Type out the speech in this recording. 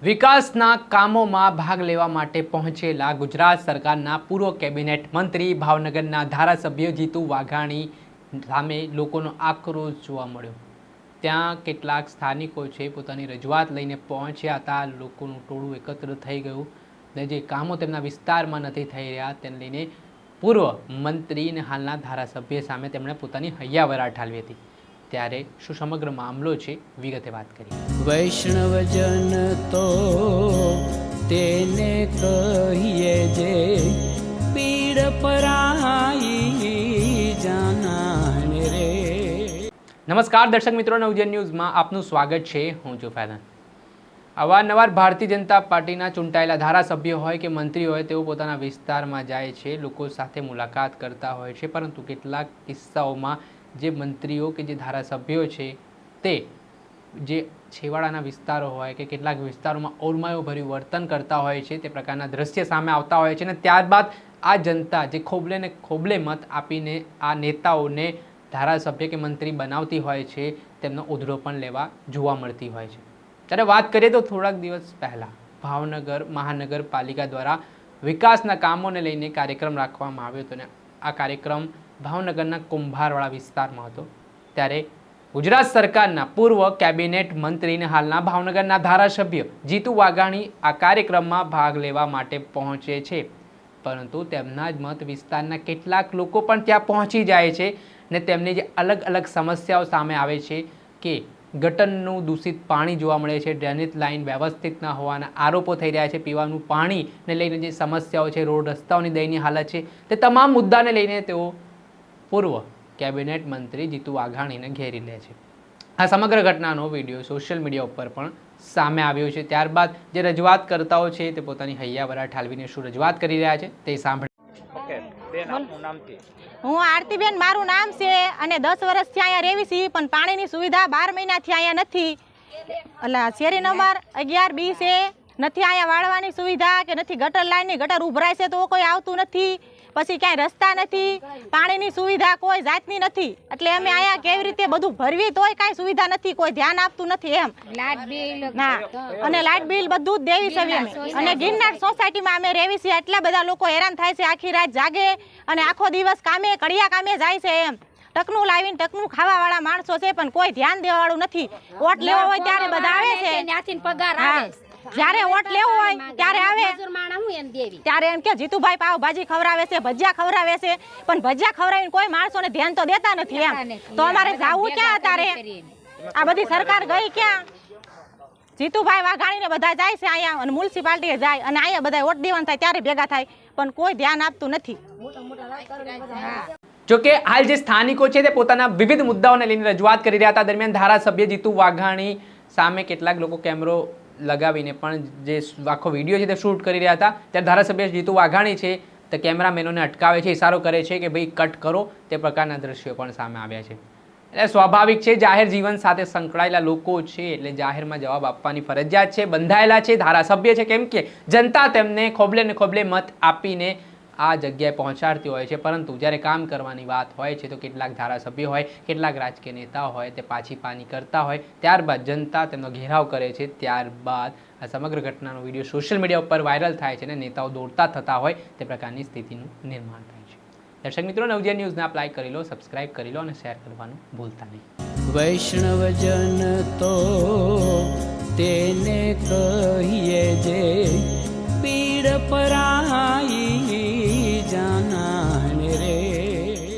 વિકાસના કામોમાં ભાગ લેવા માટે પહોંચેલા ગુજરાત સરકારના પૂર્વ કેબિનેટ મંત્રી ભાવનગરના ધારાસભ્ય જીતુ વાઘાણી સામે લોકોનો આક્રોશ જોવા મળ્યો। ત્યાં કેટલાક સ્થાનિકો છે પોતાની રજૂઆત લઈને પહોંચ્યા હતા। લોકોનું ટોળું એકત્ર થઈ ગયું ને જે કામો તેમના વિસ્તારમાં નથી થઈ રહ્યા તેને લઈને પૂર્વ મંત્રી અને હાલના ધારાસભ્ય સામે તેમણે પોતાની હૈયાવરા ઠાલવી હતી। ત્યારે શું સમગ્ર મામલો છે વિગતે વાત કરીએ। વૈષ્ણવજન તો તેને કહીએ જે પીડ પરાઈ જાનાને રે। નમસ્કાર દર્શક મિત્રો, નવજીવન ન્યૂઝમાં આપનું સ્વાગત છે। હું છું ફૈઝાન। અવારનવાર ભારતીય જનતા પાર્ટીના ચૂંટાયેલા ધારાસભ્ય હોય કે મંત્રી હોય તેઓ પોતાના વિસ્તારમાં જાય છે, લોકો સાથે મુલાકાત કરતા હોય છે, પરંતુ કેટલાક કિસ્સાઓમાં જે મંત્રીઓ કે જે ધારાસભ્યો છે તે જે છેવાડાના વિસ્તારો હોય કે કેટલાક વિસ્તારોમાં ઓરમાયોભર્યું વર્તન કરતા હોય છે તે પ્રકારના દ્રશ્ય સામે આવતા હોય છે અને ત્યારબાદ આ જનતા જે ખોબલે ને ખોબલે મત આપીને આ નેતાઓને ધારાસભ્ય કે મંત્રી બનાવતી હોય છે તેમનો ઉધડો પણ લેવા જોવા મળતી હોય છે। ત્યારે વાત કરીએ તો થોડાક દિવસ પહેલાં ભાવનગર મહાનગરપાલિકા દ્વારા વિકાસના કામોને લઈને કાર્યક્રમ રાખવામાં આવ્યો હતો અને આ કાર્યક્રમ ભાવનગરના કુંભારવાડા વિસ્તારમાં હતો। ત્યારે ગુજરાત સરકારના પૂર્વ કેબિનેટ મંત્રી અને હાલના ભાવનગરના ધારાસભ્ય જીતુ વાઘાણી આ કાર્યક્રમમાં ભાગ લેવા માટે પહોંચે છે, પરંતુ તેમના જ મત વિસ્તારના કેટલાક લોકો પણ ત્યાં પહોંચી જાય છે ને તેમની જે અલગ અલગ સમસ્યાઓ સામે આવે છે કે ગટરનું દૂષિત પાણી જોવા મળે છે, ડ્રેનેજ લાઇન વ્યવસ્થિત ન હોવાના આરોપો થઈ રહ્યા છે, પીવાનું પાણીને લઈને જે સમસ્યાઓ છે, રોડ રસ્તાઓની દયનીય હાલત છે, તે તમામ મુદ્દાને લઈને તેઓ પૂર્વ કેબિનેટ મંત્રી જીતુ વાઘાણીને ઘેરી લે છે। આ સમગ્ર ઘટનાનો વિડીયો સોશિયલ મીડિયા ઉપર પણ સામે આવ્યો છે। ત્યારબાદ જે રજૂઆત કરતાઓ છે તે પોતાની હૈયાવરા ઠાલવીને શું રજૂઆત કરી રહ્યા છે તે સાંભળીએ। હું આરતીબેન મારું નામ છે અને 10 વર્ષથી અહીંયા રહેવી છીએ, પણ પાણીની સુવિધા 12 મહિનાથી અહીંયા નથી। એટલે શેરી નંબર 11B છે, નથી અહીંયા વાળવાની સુવિધા કે નથી ગટર લાઈનની ગટર ઉભરાય છે તો કોઈ આવતું નથી, પછી ક્યાંય રસ્તા નથી, પાણીની સુવિધા કોઈ જાતની નથી। એટલે અમે અહીંયા કેવી રીતે બધું ભરવી તોય કાંઈ સુવિધા નથી, કોઈ ધ્યાન આપતું નથી એમ। ના, અને લાઇટ બિલ બધું જ દેવી છે અમે, અને ગિરનાર સોસાયટીમાં અમે રહેવી છીએ। એટલા બધા લોકો હેરાન થાય છે, આખી રાત જાગે અને આખો દિવસ કામે કડિયા કામે જાય છે એમ। ટકનું લાવીને ટકનું ખાવાવાળા માણસો છે, પણ કોઈ ધ્યાન દેવાવાળું નથી। વોટ લેવો હોય ત્યારે બધા આવે છે, જ્યારે વોટ લેવો હોય ત્યારે આવે ત્યારે એમ કે જીતુભાઈ પાવભાજી ખવડાવે છે, ભજીયા ખવડાવે છે, પણ ભજીયા ખવડાવીને કોઈ માણસોને ધ્યાન તો દેતા નથી એમ। તો અમારે જાવું ક્યાં અત્યારે? આ બધી સરકાર ગઈ ક્યાં? જીતુભાઈ વાઘાણીને બધા જાય છે અહીંયા અને મ્યુનિસિપાલિટીએ જાય અને અહીંયા બધા વોટ દેવાનું થાય ત્યારે ભેગા થાય, પણ કોઈ ધ્યાન આપતું નથી। જોકે હાલ જે સ્થાનિકો છે તે પોતાના વિવિધ મુદ્દાઓને લઈને રજૂઆત કરી રહ્યા હતા। દરમિયાન ધારાસભ્ય જીતુ વાઘાણી સામે કેટલાક લોકો કેમેરો લગાવીને પણ જે આખો વિડીયો છે તે શૂટ કરી રહ્યા હતા। ત્યારે ધારાસભ્ય જીતુ વાઘાણી છે તે કેમેરામેનોને અટકાવે છે, ઇશારો કરે છે કે ભાઈ કટ કરો, તે પ્રકારના દ્રશ્યો પણ સામે આવ્યા છે। એટલે સ્વાભાવિક છે, જાહેર જીવન સાથે સંકળાયેલા લોકો છે એટલે જાહેરમાં જવાબ આપવાની ફરજિયાત છે, બંધાયેલા છે, ધારાસભ્ય છે, કેમ કે જનતા તેમને ખોબલે ને ખોબલે મત આપીને આ જગ્યાએ પહોંચાડતી હોય છે, પરંતુ જ્યારે કામ કરવાની વાત હોય છે તો કેટલાક ધારાસભ્ય હોય, કેટલાક રાજકીય નેતાઓ હોય તે પાછી પાની કરતા હોય, ત્યારબાદ જનતા તેમનો ઘેરાવ કરે છે। ત્યારબાદ આ સમગ્ર ઘટનાનો વિડીયો સોશિયલ મીડિયા ઉપર વાયરલ થાય છે અને નેતાઓ દોડતા થતા હોય તે પ્રકારની સ્થિતિનું નિર્માણ થાય છે। દર્શક મિત્રો, નવજીવન ન્યૂઝને આપ લાઈક કરી લો, સબસ્ક્રાઇબ કરી લો અને શેર કરવાનું ભૂલતા નહીં। વૈષ્ણવજન તો તેને કહીએ જે પીડ પરાઈ